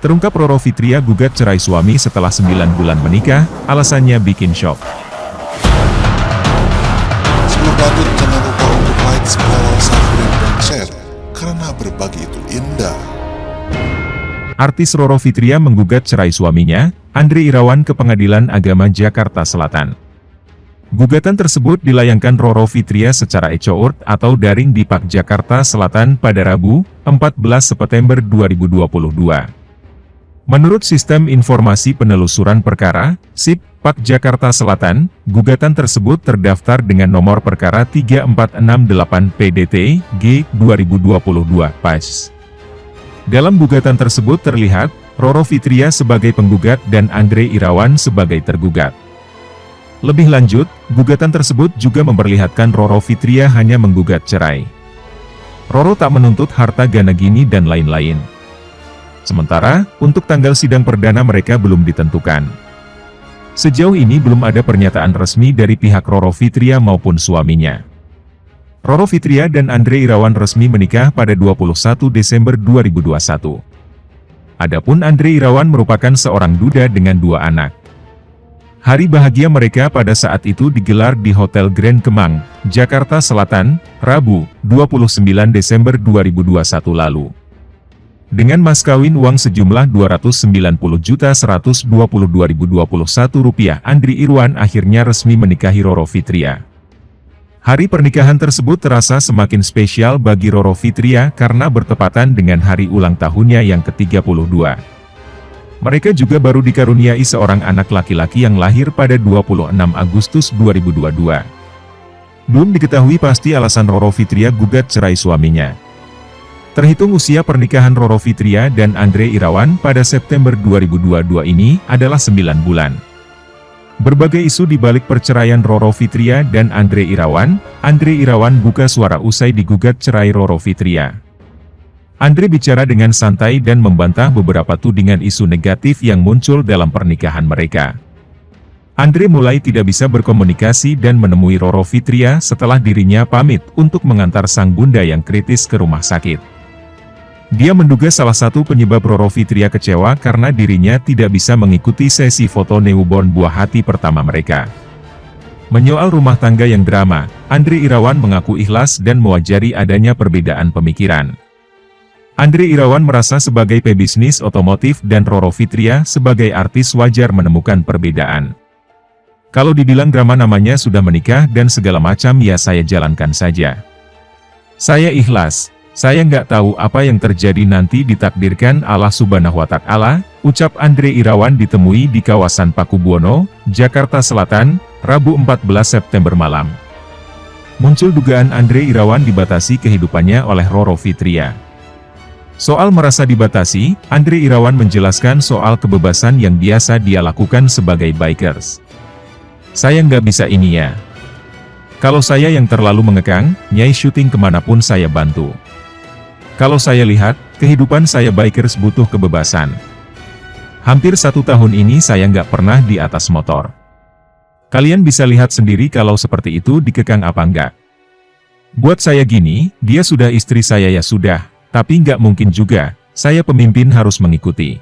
Terungkap Roro Fitria gugat cerai suami setelah 9 bulan menikah, alasannya bikin shock. Sebelum lanjut, jangan lupa untuk like, follow, subscribe, dan share, karena berbagi itu indah. Artis Roro Fitria menggugat cerai suaminya, Andre Irawan ke Pengadilan Agama Jakarta Selatan. Gugatan tersebut dilayangkan Roro Fitria secara e-court atau daring di PAK Jakarta Selatan pada Rabu, 14 September 2022. Menurut Sistem Informasi Penelusuran Perkara, SIP, PAK Jakarta Selatan, gugatan tersebut terdaftar dengan nomor perkara 3468 PDT, G, 2022, PAS. Dalam gugatan tersebut terlihat, Roro Fitria sebagai penggugat dan Andre Irawan sebagai tergugat. Lebih lanjut, gugatan tersebut juga memperlihatkan Roro Fitria hanya menggugat cerai. Roro tak menuntut harta gana gini dan lain-lain. Sementara, untuk tanggal sidang perdana mereka belum ditentukan. Sejauh ini belum ada pernyataan resmi dari pihak Roro Fitria maupun suaminya. Roro Fitria dan Andre Irawan resmi menikah pada 21 Desember 2021. Adapun Andre Irawan merupakan seorang duda dengan 2 anak. Hari bahagia mereka pada saat itu digelar di Hotel Grand Kemang, Jakarta Selatan, Rabu, 29 Desember 2021 lalu. Dengan mas kawin uang sejumlah Rp290.122.021, Andre Irawan akhirnya resmi menikahi Roro Fitria. Hari pernikahan tersebut terasa semakin spesial bagi Roro Fitria karena bertepatan dengan hari ulang tahunnya yang ke-32. Mereka juga baru dikaruniai seorang anak laki-laki yang lahir pada 26 Agustus 2022. Belum diketahui pasti alasan Roro Fitria gugat cerai suaminya. Terhitung usia pernikahan Roro Fitria dan Andre Irawan pada September 2022 ini adalah 9 bulan. Berbagai isu di balik perceraian Roro Fitria dan Andre Irawan buka suara usai digugat cerai Roro Fitria. Andre bicara dengan santai dan membantah beberapa tudingan isu negatif yang muncul dalam pernikahan mereka. Andre mulai tidak bisa berkomunikasi dan menemui Roro Fitria setelah dirinya pamit untuk mengantar sang bunda yang kritis ke rumah sakit. Dia menduga salah satu penyebab Roro Fitria kecewa karena dirinya tidak bisa mengikuti sesi foto newborn buah hati pertama mereka. Menyoal rumah tangga yang drama, Andre Irawan mengaku ikhlas dan mewajari adanya perbedaan pemikiran. Andre Irawan merasa sebagai pebisnis otomotif dan Roro Fitria sebagai artis wajar menemukan perbedaan. Kalau dibilang drama namanya sudah menikah dan segala macam ya saya jalankan saja. Saya ikhlas. Saya nggak tahu apa yang terjadi nanti ditakdirkan Allah Subhanahu wa Ta'ala, ucap Andre Irawan ditemui di kawasan Pakubuwono, Jakarta Selatan, Rabu 14 September malam. Muncul dugaan Andre Irawan dibatasi kehidupannya oleh Roro Fitria. Soal merasa dibatasi, Andre Irawan menjelaskan soal kebebasan yang biasa dia lakukan sebagai bikers. Saya nggak bisa ini ya. Kalau saya yang terlalu mengekang, nyai syuting kemanapun saya bantu. Kalau saya lihat, kehidupan saya bikers butuh kebebasan. Hampir 1 tahun ini saya nggak pernah di atas motor. Kalian bisa lihat sendiri kalau seperti itu dikekang apa enggak. Buat saya gini, dia sudah istri saya ya sudah, tapi nggak mungkin juga, saya pemimpin harus mengikuti.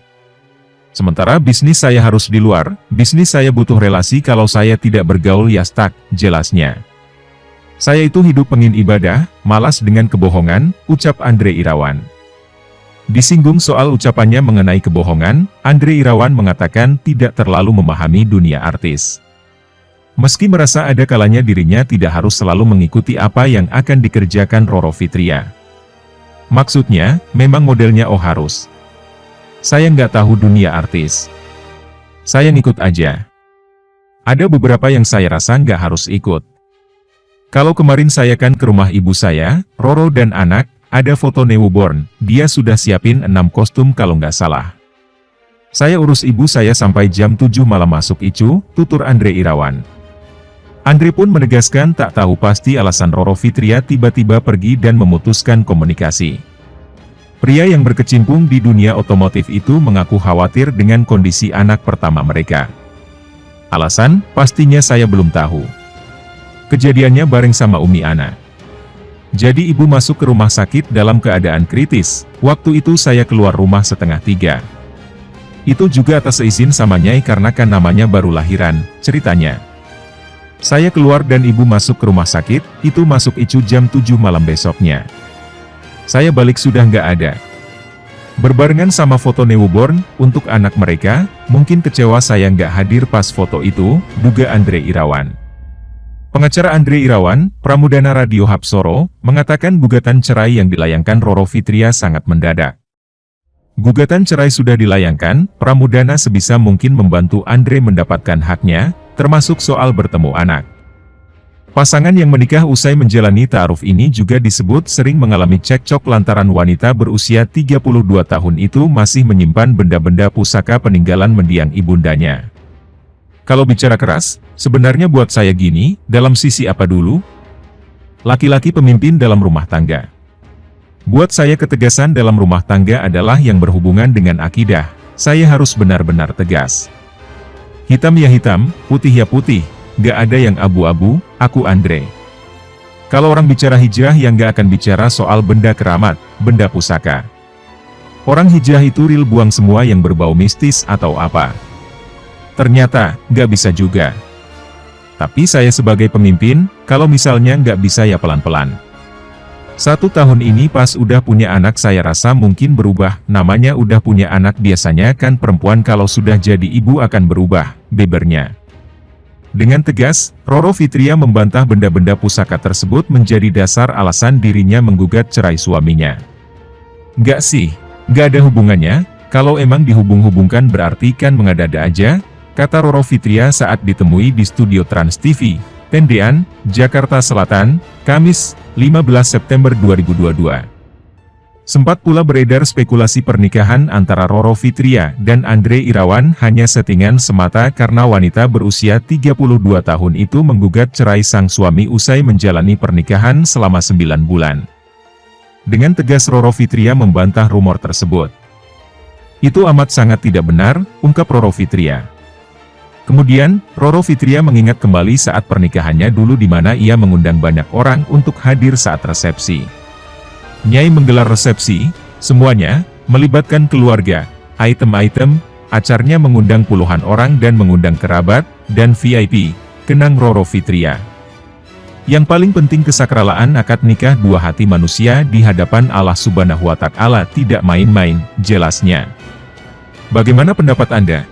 Sementara bisnis saya harus di luar, bisnis saya butuh relasi kalau saya tidak bergaul ya stuck, jelasnya. Saya itu hidup pengin ibadah, malas dengan kebohongan, ucap Andre Irawan. Disinggung soal ucapannya mengenai kebohongan, Andre Irawan mengatakan tidak terlalu memahami dunia artis. Meski merasa ada kalanya dirinya tidak harus selalu mengikuti apa yang akan dikerjakan Roro Fitria. Maksudnya, memang modelnya harus. Saya nggak tahu dunia artis. Saya ngikut aja. Ada beberapa yang saya rasa nggak harus ikut. Kalau kemarin saya kan ke rumah ibu saya, Roro dan anak, ada foto newborn, dia sudah siapin 6 kostum kalau nggak salah. Saya urus ibu saya sampai jam 7 malam masuk ICU, tutur Andre Irawan. Andre pun menegaskan tak tahu pasti alasan Roro Fitria tiba-tiba pergi dan memutuskan komunikasi. Pria yang berkecimpung di dunia otomotif itu mengaku khawatir dengan kondisi anak pertama mereka. Alasan, pastinya saya belum tahu. Kejadiannya bareng sama Umi Ana. Jadi ibu masuk ke rumah sakit dalam keadaan kritis, waktu itu saya keluar rumah setengah 3. Itu juga atas izin sama Nyai karena kan namanya baru lahiran, ceritanya. Saya keluar dan ibu masuk ke rumah sakit, itu masuk ICU jam 7 malam besoknya. Saya balik sudah nggak ada. Berbarengan sama foto newborn, untuk anak mereka, mungkin kecewa saya nggak hadir pas foto itu, duga Andre Irawan. Pengacara Andre Irawan, Pramudana Radio Hapsoro, mengatakan gugatan cerai yang dilayangkan Roro Fitria sangat mendadak. Gugatan cerai sudah dilayangkan, Pramudana sebisa mungkin membantu Andre mendapatkan haknya, termasuk soal bertemu anak. Pasangan yang menikah usai menjalani ta'aruf ini juga disebut sering mengalami cekcok lantaran wanita berusia 32 tahun itu masih menyimpan benda-benda pusaka peninggalan mendiang ibundanya. Kalau bicara keras, sebenarnya buat saya gini, dalam sisi apa dulu? Laki-laki pemimpin dalam rumah tangga. Buat saya ketegasan dalam rumah tangga adalah yang berhubungan dengan akidah, saya harus benar-benar tegas. Hitam ya hitam, putih ya putih. Gak ada yang abu-abu, aku Andre. Kalau orang bicara hijrah yang gak akan bicara soal benda keramat, benda pusaka. Orang hijrah itu real buang semua yang berbau mistis atau apa. Ternyata, gak bisa juga. Tapi saya sebagai pemimpin, kalau misalnya gak bisa ya pelan-pelan. 1 tahun ini pas udah punya anak saya rasa mungkin berubah, namanya udah punya anak biasanya kan perempuan kalau sudah jadi ibu akan berubah, bebernya. Dengan tegas, Roro Fitria membantah benda-benda pusaka tersebut menjadi dasar alasan dirinya menggugat cerai suaminya. Nggak sih, nggak ada hubungannya, kalau emang dihubung-hubungkan berarti kan mengada-ada aja, kata Roro Fitria saat ditemui di studio Trans TV, Tendean, Jakarta Selatan, Kamis, 15 September 2022. Sempat pula beredar spekulasi pernikahan antara Roro Fitria dan Andre Irawan hanya settingan semata karena wanita berusia 32 tahun itu menggugat cerai sang suami usai menjalani pernikahan selama 9 bulan. Dengan tegas Roro Fitria membantah rumor tersebut. Itu amat sangat tidak benar, ungkap Roro Fitria. Kemudian, Roro Fitria mengingat kembali saat pernikahannya dulu di mana ia mengundang banyak orang untuk hadir saat resepsi. Nyai menggelar resepsi, semuanya, melibatkan keluarga, item-item, acaranya mengundang puluhan orang dan mengundang kerabat, dan VIP, kenang Roro Fitria. Yang paling penting kesakralaan akad nikah dua hati manusia di hadapan Allah Subhanahu wa Ta'ala tidak main-main, jelasnya. Bagaimana pendapat Anda?